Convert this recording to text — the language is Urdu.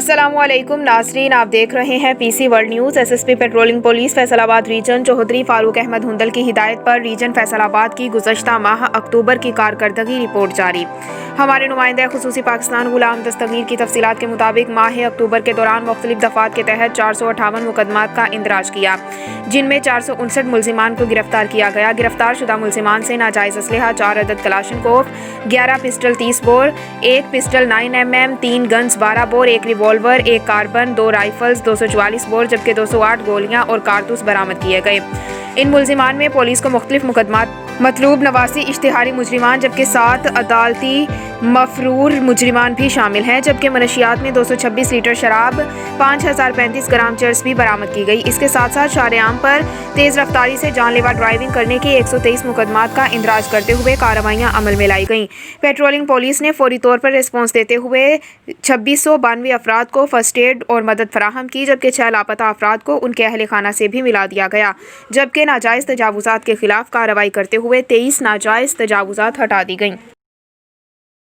السلام علیکم ناظرین، آپ دیکھ رہے ہیں P C world news. S S P patrolling police Faisal region Chaudhry Farooq Ahmed Hundal کی ہدایت پر ریجن فیصل آباد کی گزشتہ ماہ اکتوبر کی کارکردگی رپورٹ جاری۔ ہمارے نمائندہ خصوصی پاکستان غلام دستگیر کی تفصیلات کے مطابق ماہ اکتوبر کے دوران مختلف دفعات کے تحت 458 مقدمات کا اندراج کیا، جن میں 459 ملزمان کو گرفتار کیا گیا۔ گرفتار شدہ ملزمان سے ناجائز اسلحہ 4 عدد Kalashnikov, 11 pistol 30 bore, 1 pistol 9mm، 3 guns 12 bore, 1 revolver, 1 carbine, 2 rifles, 244 bore جبکہ 208 گولیاں اور کارتوس برآمد کیے گئے۔ ان ملزمان میں پولیس کو مختلف مقدمات، مطلوب نواسی اشتہاری مجرمان جبکہ 7 عدالتی مفرور مجرمان بھی شامل ہیں، جبکہ منشیات میں 226 لیٹر شراب، 5035 گرام چرس بھی برآمد کی گئی۔ اس کے ساتھ ساتھ شاہراہوں پر تیز رفتاری سے جان لیوا ڈرائیونگ کرنے کے 123 مقدمات کا اندراج کرتے ہوئے کارروائیاں عمل میں لائی گئیں۔ پیٹرولنگ پولیس نے فوری طور پر ریسپانس دیتے ہوئے 2692 افراد کو فرسٹ ایڈ اور مدد فراہم کی، جبکہ 6 لاپتہ افراد کو ان کے اہل خانہ سے بھی ملا دیا گیا، جبکہ ناجائز تجاوزات کے خلاف کارروائی کرتے ہوئے 23 ناجائز تجاوزات ہٹا دی گئیں۔